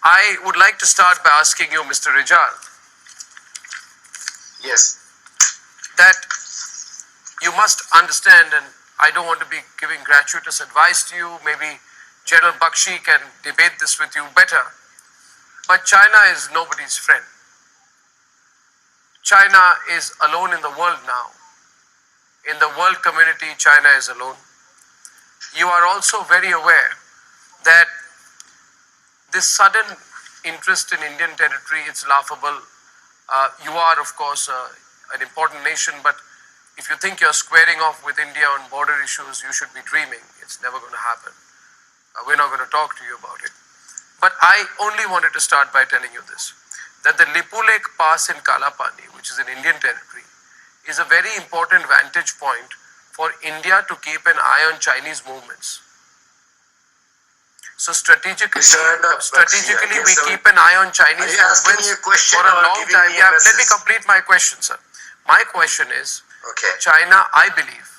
I would like to start by asking you, Mr. Rijal. Yes. That you must understand, and I don't want to be giving gratuitous advice to you. Maybe General Bakshi can debate this with you better. But China is nobody's friend. China is alone in the world now. In the world community, China is alone. You are also very aware that this sudden interest in Indian territory, it's laughable. You are, of course, an important nation, but if you think you're squaring off with India on border issues, you should be dreaming. It's never going to happen. We're not going to talk to you about it. But I only wanted to start by telling you this, that the Lipu Lake Pass in Kalapani, which is in Indian territory, is a very important vantage point for India to keep an eye on Chinese movements. So strategically, we keep an eye on Chinese movements for a long time. Yeah, let me complete my question, sir. My question is, China, I believe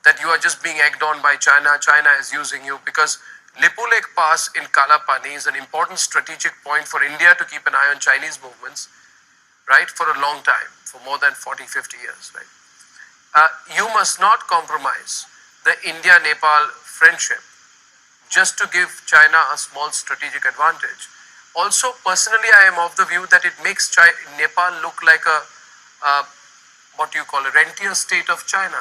that you are just being egged on by China. China is using you because Lipu Lake Pass in Kalapani is an important strategic point for India to keep an eye on Chinese movements, right, for a long time, for more than 40, 50 years, right? You must not compromise the India-Nepal friendship just to give China a small strategic advantage. Also, personally, I am of the view that it makes Nepal look like what you call a rentier state of China.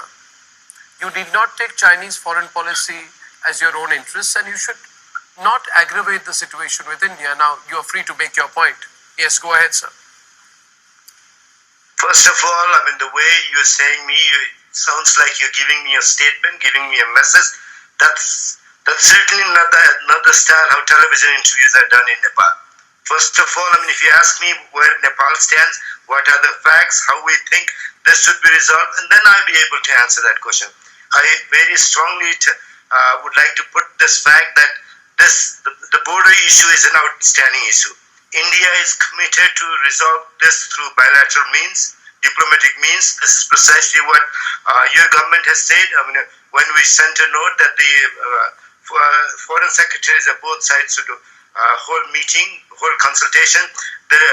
You did not take Chinese foreign policy as your own interests, and you should not aggravate the situation with India. Now, you are free to make your point. Yes, go ahead, sir. First of all, the way you're saying me, it sounds like you're giving me a statement, giving me a message. That's certainly not the style how television interviews are done in Nepal. First of all, if you ask me where Nepal stands, what are the facts, how we think this should be resolved, and then I'll be able to answer that question. I very strongly would like to put this fact that the border issue is an outstanding issue. India is committed to resolve this through bilateral means, diplomatic means. This is precisely what your government has said. When we sent a note that the foreign secretaries of both sides should hold meeting, hold consultation, the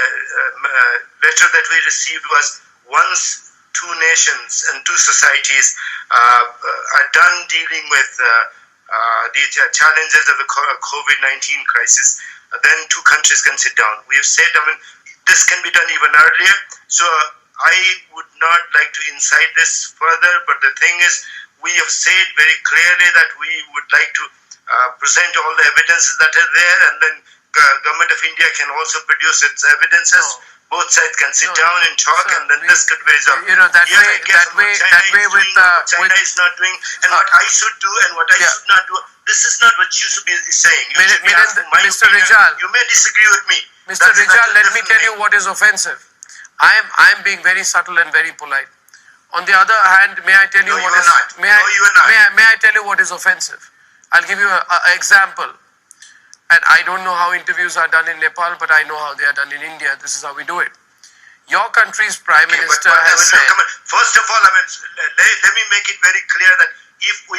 letter that we received was once two nations and two societies are done dealing with the challenges of the COVID-19 crisis, then two countries can sit down. We have said, this can be done even earlier. So I would not like to incite this further, but the thing is, we have said very clearly that we would like to present all the evidences that are there, and then government of India can also produce its evidences. Both sides can sit down and talk, and then this could be resolved. That way with China is not doing, and what I should do and what I should not do. This is not what you should be saying. Mr. Rijal, you may disagree with me. Mr. Rijal, let me tell you what is offensive. I am being very subtle and very polite. On the other hand, may I tell you what is? May I tell you what is offensive? I'll give you an example. And I don't know how interviews are done in Nepal, but I know how they are done in India. This is how we do it. Your country's Prime Minister has said. First of all, let me make it very clear that if we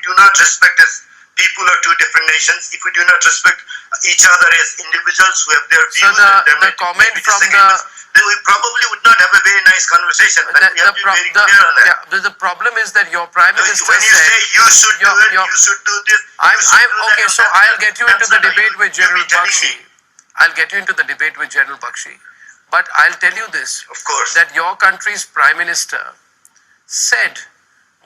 do not respect as people of two different nations, if we do not respect each other as individuals who have their views, the comment from then we probably would not have a very nice conversation. We have to be very clear on that. The problem is that your Prime Minister when you say you should do it, you should do this. Okay, so I'll get you into the debate with General Bakshi. I'll get you into the debate with General Bakshi. But I'll tell you this, of course, that your country's Prime Minister said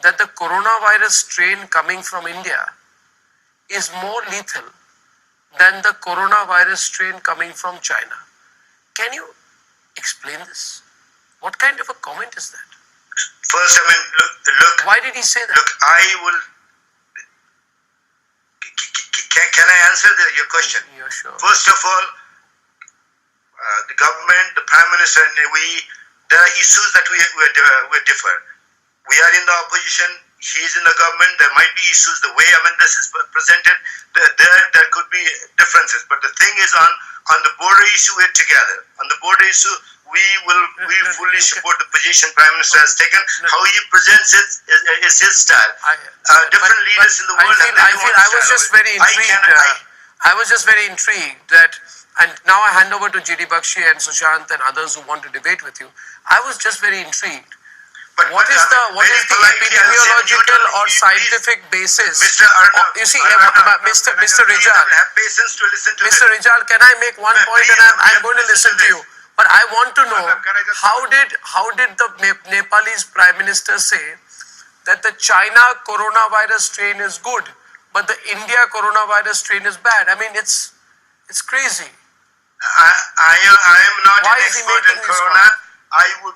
that the coronavirus strain coming from India is more lethal than the coronavirus strain coming from China. Can you explain this? What kind of a comment is that? First, look. Why did he say that? Look, I will. Can I answer your question? Yeah, sure. First of all, the government, the Prime Minister, and there are issues that we differ. We are in the opposition. He is in the government. There might be issues. The way this is presented, there could be differences. But the thing is, on the border issue, we're together. On the border issue, we fully support the position Prime Minister has taken. How he presents it is his style. Different leaders in the world. I was just very intrigued. I was just very intrigued that, and now I hand over to GD Bakshi and Sushant and others who want to debate with you. I was just very intrigued. What is the epidemiological or scientific basis? Mr. Arnab, You see, Mr. Rijal, have patience to listen to Mr. Rijal, can I make one point and I'm going to listen to you? But I want to know, how did the Nepalese Prime Minister say that the China coronavirus strain is good, but the India coronavirus strain is bad? I mean, it's crazy. I am not Why an is he expert in making this corona.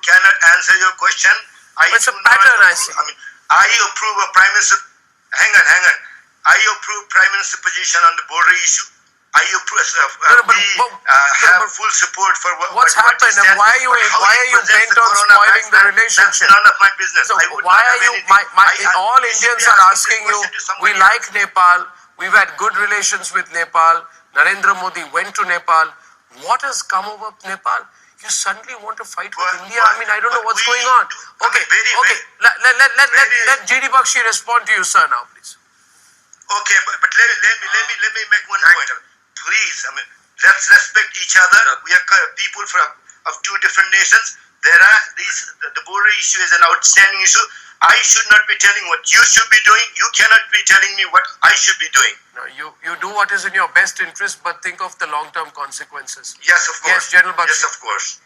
Cannot answer your question. It's a pattern, I see. I approve a Prime Minister. Hang on. I approve Prime Minister position on the border issue. I approve. Have full support for what's happened, and why are you bent on spoiling the relationship? That's none of my business. So why are you? All Indians are asking you. We like Nepal. We've had good relations with Nepal. Narendra Modi went to Nepal. What has come over Nepal? You suddenly want to fight with India? I mean, I don't know what's going on. Okay. Let GD Bakshi respond to you, sir, now, please. Okay, but let me make one point. Please, let's respect each other. We are people of two different nations. The border issue is an outstanding issue. I should not be telling what you should be doing. You cannot be telling me what I should be doing. No, you do what is in your best interest, but think of the long-term consequences. Yes, of course. Yes, General Bakshi. Yes, of course.